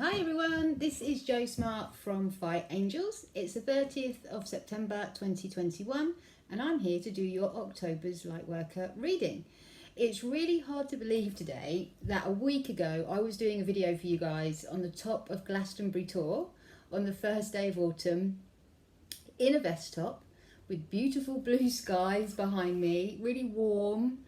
Hi everyone, this is Jo Smart from Fight Angels. It's the 30th of September 2021 and I'm here to do your October's Lightworker reading. It's really hard to believe today that a week ago I was doing a video for you guys on the top of Glastonbury Tor on the first day of autumn in a vest top with beautiful blue skies behind me, really warm,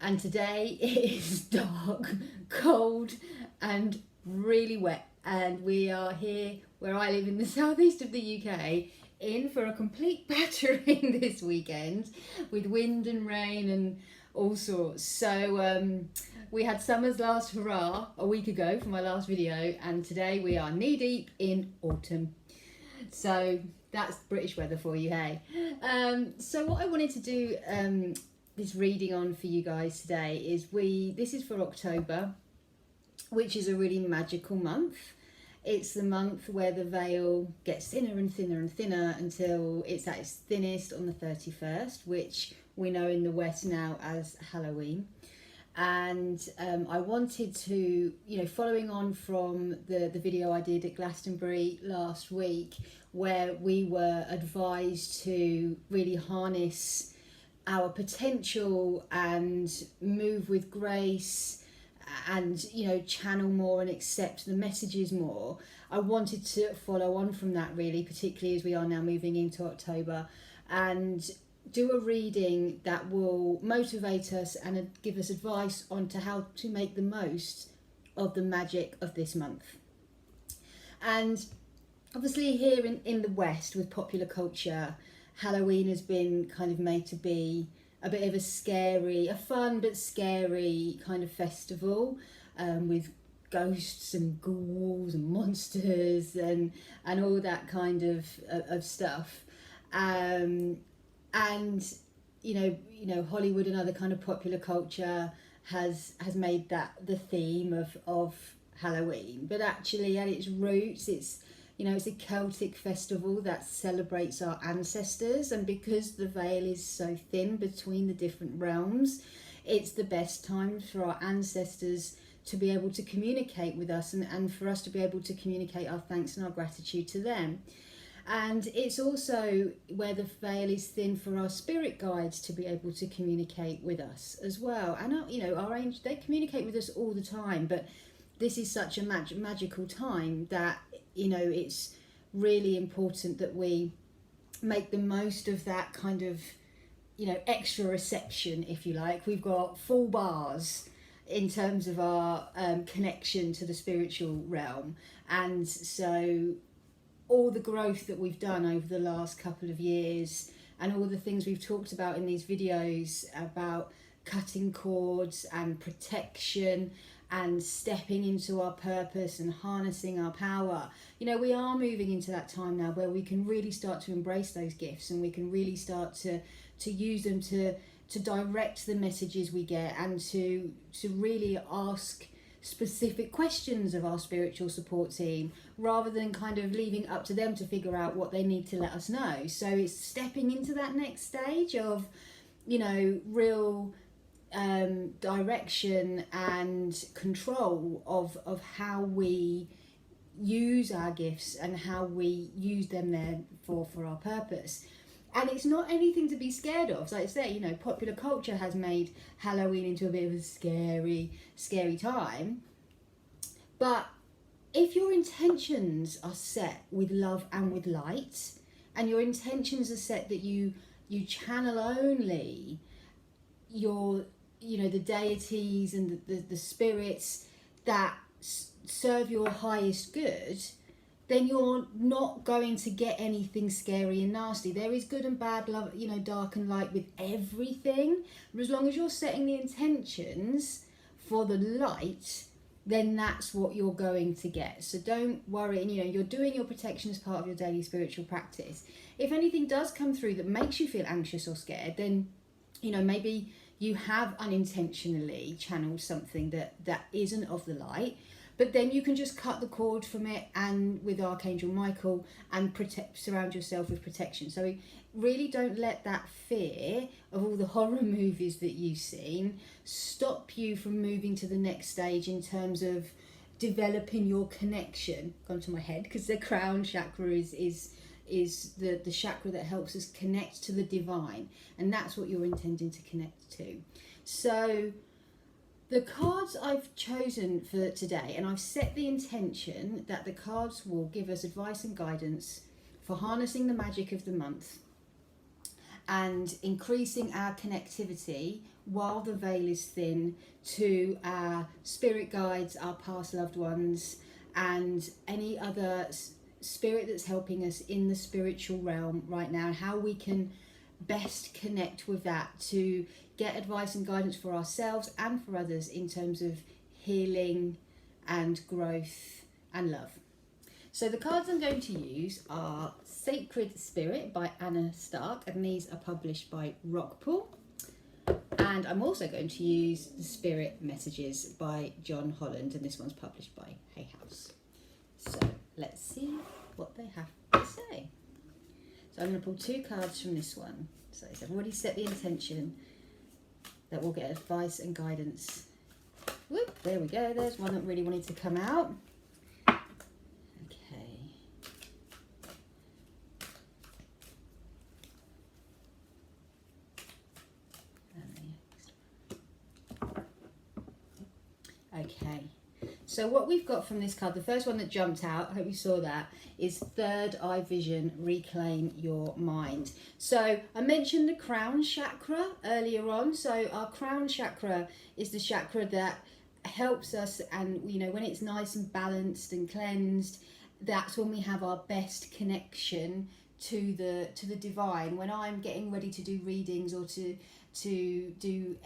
and today it is dark, cold and really wet, and we are here where I live in the southeast of the UK in for a complete battering this weekend with wind and rain and all sorts. So we had summer's last hurrah a week ago for my last video, and today we are knee deep in autumn. So that's British weather for you, hey. So what I wanted to do this reading on for you guys today is this is for October, which is a really magical month. It's the month where the veil gets thinner and thinner and thinner until it's at its thinnest on the 31st, which we know in the West now as Halloween. And I wanted to, following on from the video I did at Glastonbury last week, where we were advised to really harness our potential and move with grace and channel more and accept the messages more. I wanted to follow on from that, really, particularly as we are now moving into October, and do a reading that will motivate us and give us advice on to how to make the most of the magic of this month. And obviously here in the West, with popular culture, Halloween has been kind of made to be a bit of a fun but scary kind of festival, with ghosts and ghouls and monsters and all that kind of stuff. And Hollywood and other kind of popular culture has made that the theme of Halloween, but actually at its roots it's a Celtic festival that celebrates our ancestors, and because the veil is so thin between the different realms, it's the best time for our ancestors to be able to communicate with us and for us to be able to communicate our thanks and our gratitude to them. And it's also where the veil is thin for our spirit guides to be able to communicate with us as well. And our angels, they communicate with us all the time, but this is such a magical time that it's really important that we make the most of that kind of extra reception, if you like. We've got full bars in terms of our connection to the spiritual realm, and so all the growth that we've done over the last couple of years and all the things we've talked about in these videos about cutting cords and protection and stepping into our purpose and harnessing our power. We are moving into that time now where we can really start to embrace those gifts, and we can really start to use them to direct the messages we get, and to really ask specific questions of our spiritual support team, rather than kind of leaving up to them to figure out what they need to let us know. So it's stepping into that next stage of real direction and control of how we use our gifts and how we use them there for our purpose. And it's not anything to be scared of. So like I say, popular culture has made Halloween into a bit of a scary time. But if your intentions are set with love and with light, and your intentions are set that you channel only your the deities and the spirits that serve your highest good, then you're not going to get anything scary and nasty. There is good and bad, love, dark and light with everything. But as long as you're setting the intentions for the light, then that's what you're going to get. So don't worry, and you're doing your protection as part of your daily spiritual practice. If anything does come through that makes you feel anxious or scared, then maybe you have unintentionally channeled something that isn't of the light. But then you can just cut the cord from it, and with Archangel Michael, and surround yourself with protection. So really don't let that fear of all the horror movies that you've seen stop you from moving to the next stage in terms of developing your connection. Gone to my head, because the crown chakra is the chakra that helps us connect to the divine, and that's what you're intending to connect to. So the cards I've chosen for today, and I've set the intention that the cards will give us advice and guidance for harnessing the magic of the month and increasing our connectivity while the veil is thin to our spirit guides, our past loved ones, and any other spirit that's helping us in the spiritual realm right now, and how we can best connect with that to get advice and guidance for ourselves and for others in terms of healing and growth and love. So the cards I'm going to use are Sacred Spirit by Anna Stark, and these are published by Rockpool. And I'm also going to use the Spirit Messages by John Holland, and this one's published by Hay House. So let's see what they have to say. So I'm going to pull 2 cards from this one. So I've already set the intention that we'll get advice and guidance. Whoop, there we go. There's one that really wanted to come out. Okay. Okay. So what we've got from this card, the first one that jumped out, I hope you saw that, is Third Eye Vision, Reclaim Your Mind. So I mentioned the crown chakra earlier on. So our crown chakra is the chakra that helps us, and you know, when it's nice and balanced and cleansed, that's when we have our best connection to the divine. When I'm getting ready to do readings or to do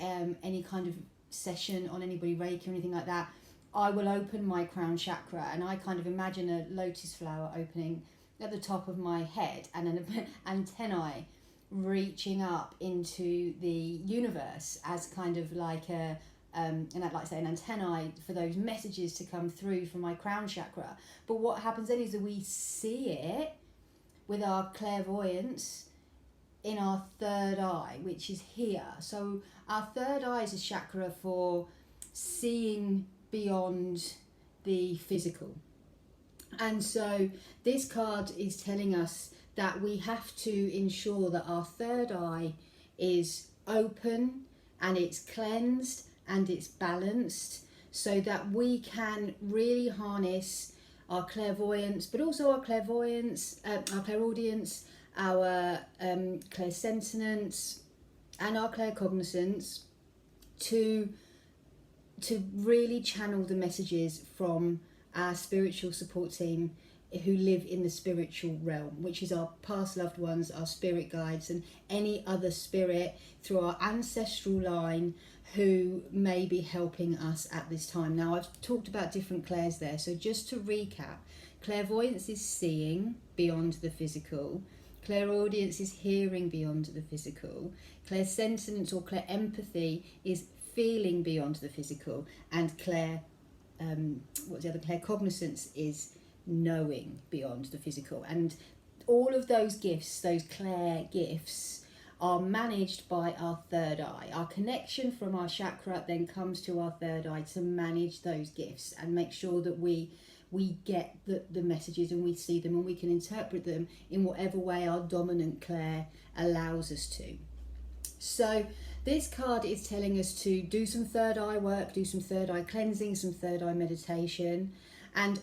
any kind of session on anybody, Reiki or anything like that, I will open my crown chakra, and I kind of imagine a lotus flower opening at the top of my head and an antennae reaching up into the universe as kind of like a and I'd like to say an antennae for those messages to come through from my crown chakra. But what happens then is that we see it with our clairvoyance in our third eye, which is here. So our third eye is a chakra for seeing beyond the physical. And so this card is telling us that we have to ensure that our third eye is open and it's cleansed and it's balanced, so that we can really harness our clairvoyance, but also our clairvoyance, our clairaudience, our clairsentience, and our claircognizance to really channel the messages from our spiritual support team who live in the spiritual realm, which is our past loved ones, our spirit guides, and any other spirit through our ancestral line who may be helping us at this time. Now, I've talked about different clairs there, so just to recap, clairvoyance is seeing beyond the physical, clairaudience is hearing beyond the physical, clairsentience or clairempathy is feeling beyond the physical, and claircognizance is knowing beyond the physical. And all of those gifts, those clair gifts, are managed by our third eye. Our connection from our chakra then comes to our third eye to manage those gifts and make sure that we get the messages and we see them and we can interpret them in whatever way our dominant clair allows us to. So this card is telling us to do some third eye work, do some third eye cleansing, some third eye meditation, and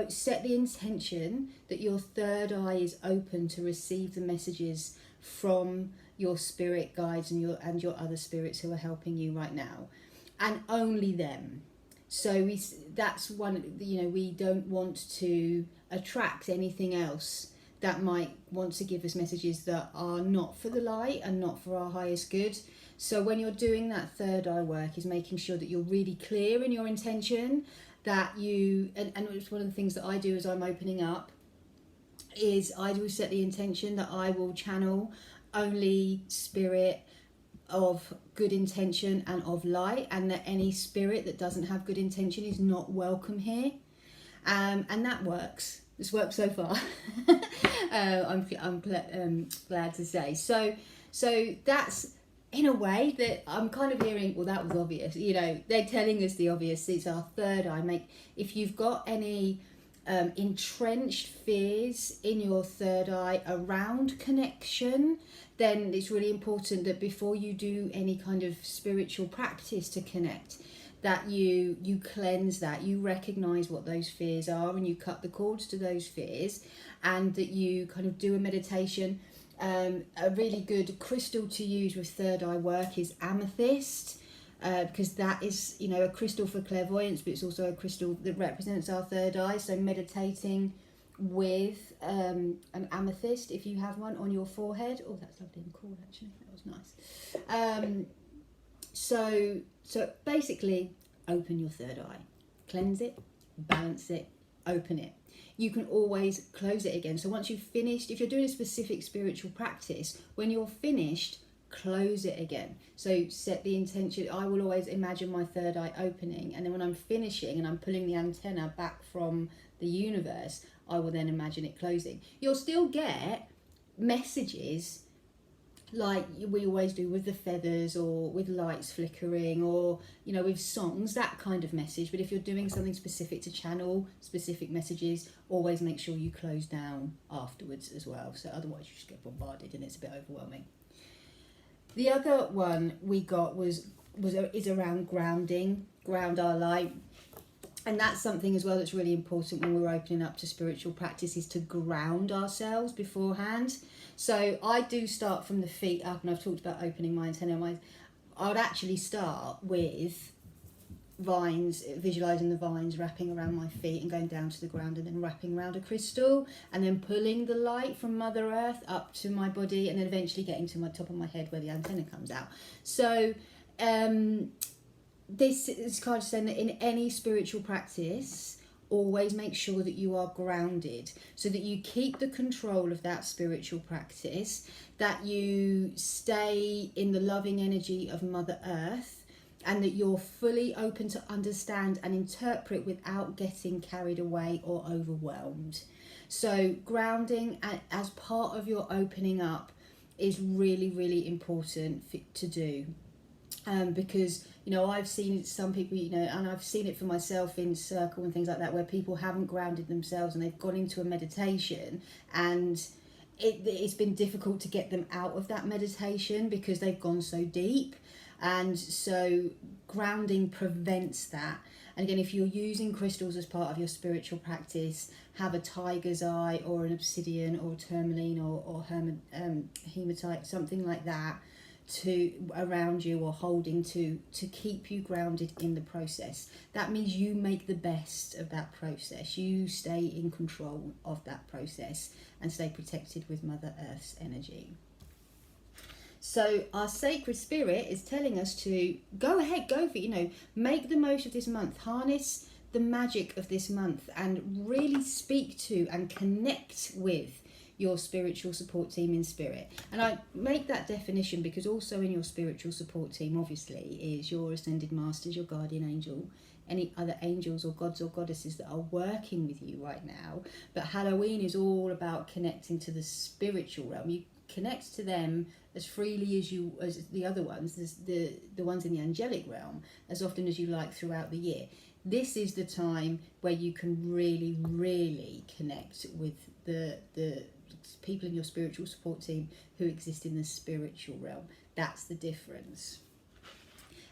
set the intention that your third eye is open to receive the messages from your spirit guides and your other spirits who are helping you right now, and only them. So that's one, you know, we don't want to attract anything else that might want to give us messages that are not for the light and not for our highest good. So when you're doing that third eye work, is making sure that you're really clear in your intention, that you, and it's one of the things that I do as I'm opening up, is I do set the intention that I will channel only spirit of good intention and of light, and that any spirit that doesn't have good intention is not welcome here. And that works. It's worked so far. I'm glad to say. So that's in a way that I'm kind of hearing, well, that was obvious. You know, they're telling us the obvious. It's our third eye. If you've got any entrenched fears in your third eye around connection, then it's really important that before you do any kind of spiritual practice to connect, that you cleanse that, you recognize what those fears are, and you cut the cords to those fears, and that you kind of do a meditation. A really good crystal to use with third eye work is amethyst, because that is, you know, a crystal for clairvoyance, but it's also a crystal that represents our third eye. So meditating with an amethyst, if you have one on your forehead. Oh, that's lovely and cool, actually. That was nice. So basically, open your third eye, cleanse it, balance it, open it. You can always close it again. So once you've finished, if you're doing a specific spiritual practice, when you're finished, close it again. So set the intention. I will always imagine my third eye opening, and then when I'm finishing and I'm pulling the antenna back from the universe, I will then imagine it closing. You'll still get messages like we always do with the feathers, or with lights flickering, or, you know, with songs, that kind of message. But if you're doing something specific to channel specific messages, always make sure you close down afterwards as well. So otherwise you just get bombarded and it's a bit overwhelming. The other one we got is around grounding, ground our light. And that's something as well that's really important when we're opening up to spiritual practice, is to ground ourselves beforehand. So I do start from the feet up, and I've talked about opening my antenna. I would actually start with vines, visualising the vines wrapping around my feet and going down to the ground, and then wrapping around a crystal, and then pulling the light from Mother Earth up to my body, and then eventually getting to my top of my head where the antenna comes out. So this is kind of saying that in any spiritual practice, always make sure that you are grounded, so that you keep the control of that spiritual practice, that you stay in the loving energy of Mother Earth, and that you're fully open to understand and interpret without getting carried away or overwhelmed. So grounding as part of your opening up is really, really important to do. Because, you know, I've seen some people, you know, and I've seen it for myself in circle and things like that, where people haven't grounded themselves and they've gone into a meditation, and it's been difficult to get them out of that meditation because they've gone so deep. And so grounding prevents that. And again, if you're using crystals as part of your spiritual practice, have a tiger's eye or an obsidian or tourmaline or hematite, something like that, to around you or holding to keep you grounded in the process. That means you make the best of that process. You stay in control of that process and stay protected with Mother Earth's energy. So our sacred spirit is telling us to go ahead, go for it, you know, make the most of this month, harness the magic of this month, and really speak to and connect with your spiritual support team in spirit. And I make that definition because also in your spiritual support team, obviously, is your ascended masters, your guardian angel, any other angels or gods or goddesses that are working with you right now. But Halloween is all about connecting to the spiritual realm. You connect to them as freely as the other ones, the ones in the angelic realm, as often as you like throughout the year. This is the time where you can really, really connect with the people in your spiritual support team who exist in the spiritual realm. That's the difference.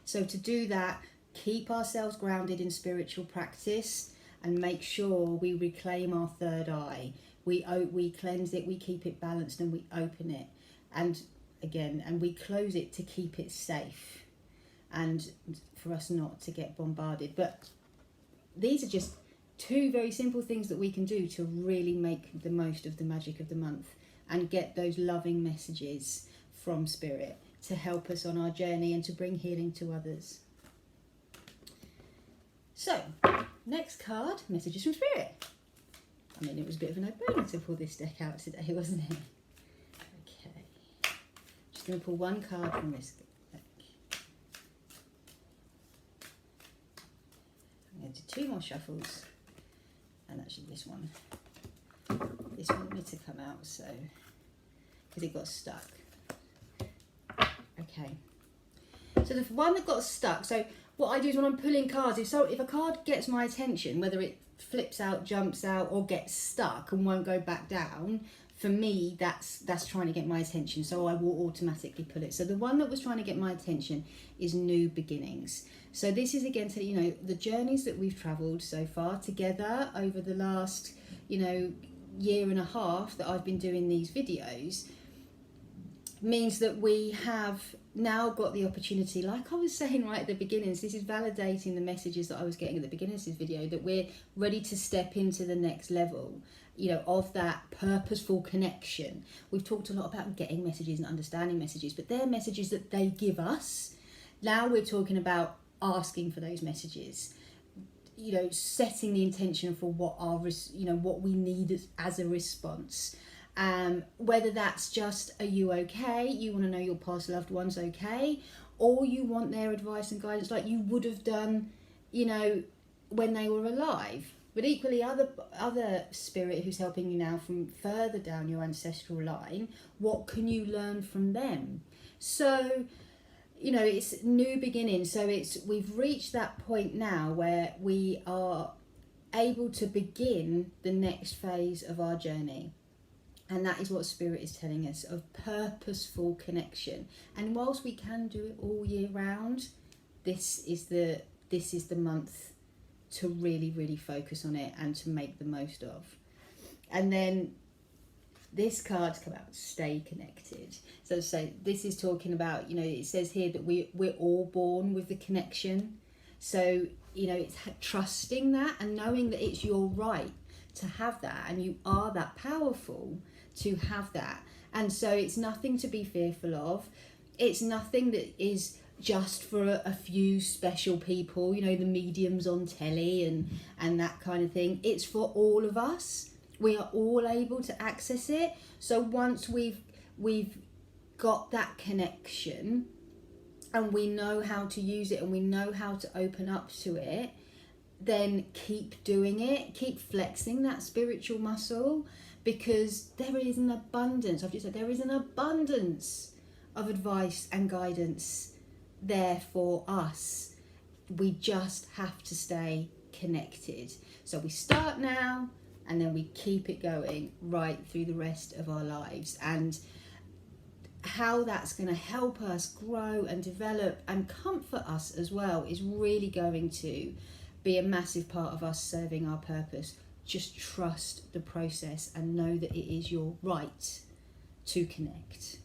So to do that, keep ourselves grounded in spiritual practice and make sure we reclaim our third eye. We cleanse it, we keep it balanced, and we open it. And we close it to keep it safe and for us not to get bombarded. But these are just two very simple things that we can do to really make the most of the magic of the month and get those loving messages from spirit to help us on our journey and to bring healing to others. So, next card, messages from spirit. I mean, it was a bit of a no-brainer to pull this deck out today, wasn't it? Okay, just going to pull one card from this deck. I'm going to do two more shuffles. And actually this one wanted to come out, so because it got stuck. Okay, So the one that got stuck, so what I do is when I'm pulling cards, if a card gets my attention, whether it flips out, jumps out, or gets stuck and won't go back down, for me that's trying to get my attention, so I will automatically pull it. So the one that was trying to get my attention is New Beginnings. So this is again to, you know, the journeys that we've travelled so far together over the last, you know, year and a half that I've been doing these videos, means that we have now got the opportunity, like I was saying right at the beginning, so this is validating the messages that I was getting at the beginning of this video, that we're ready to step into the next level, you know, of that purposeful connection. We've talked a lot about getting messages and understanding messages, but they're messages that they give us. Now we're talking about asking for those messages, you know, setting the intention for what what we need as a response. Whether that's just, are you okay? You want to know your past loved one's okay, or you want their advice and guidance like you would have done, you know, when they were alive. But equally, other spirit who's helping you now from further down your ancestral line, what can you learn from them? So, you know, it's new beginnings. So we've reached that point now where we are able to begin the next phase of our journey. And that is what Spirit is telling us, of purposeful connection. And whilst we can do it all year round, this is the month to really, really focus on it and to make the most of. And then this card's come out, Stay Connected. So this is talking about, you know, it says here that we're all born with the connection. So, you know, it's trusting that and knowing that it's your right to have that, and you are that powerful to have that. And so it's nothing to be fearful of. It's nothing that is just for a few special people, you know, the mediums on telly and that kind of thing. It's for all of us. We are all able to access it. So once we've got that connection and we know how to use it and we know how to open up to it, then keep doing it, keep flexing that spiritual muscle, because there is an abundance, I've just said, there is an abundance of advice and guidance there for us. We just have to stay connected. So we start now and then we keep it going right through the rest of our lives. And how that's going to help us grow and develop and comfort us as well is really going to be a massive part of us serving our purpose. Just trust the process and know that it is your right to connect.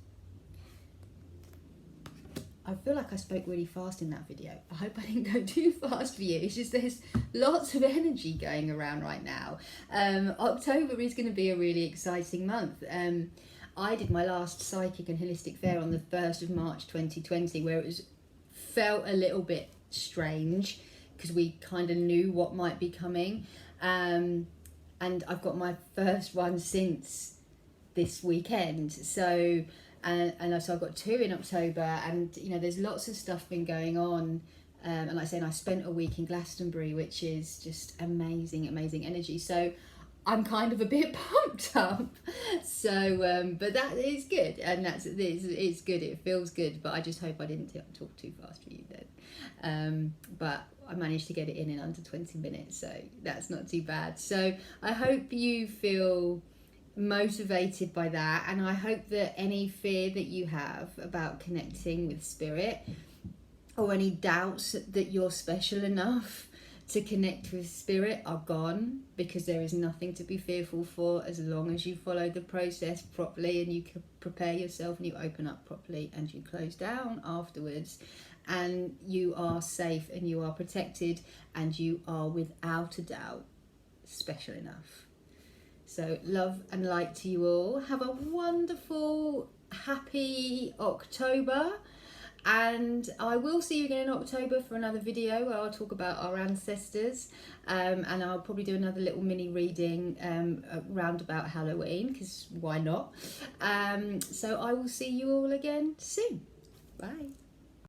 I feel like I spoke really fast in that video. I hope I didn't go too fast for you. It's just there's lots of energy going around right now. October is going to be a really exciting month. I did my last psychic and holistic fair on the 1st of March 2020, where it felt a little bit strange because we kind of knew what might be coming. And I've got my first one since this weekend. So so I've got 2 in October, and you know, there's lots of stuff been going on. And like I said, I spent a week in Glastonbury, which is just amazing energy. So I'm kind of a bit pumped up. So, but that is good, and it's good. It feels good, but I just hope I didn't talk too fast for you then. But I managed to get it in under 20 minutes, so that's not too bad. So I hope you feel motivated by that, and I hope that any fear that you have about connecting with spirit, or any doubts that you're special enough to connect with spirit, are gone, because there is nothing to be fearful for as long as you follow the process properly and you can prepare yourself and you open up properly and you close down afterwards, and you are safe and you are protected and you are without a doubt special enough. So love and light to you all. Have a wonderful, happy October. And I will see you again in October for another video where I'll talk about our ancestors, and I'll probably do another little mini reading round about Halloween, because why not. So I will see you all again soon. Bye.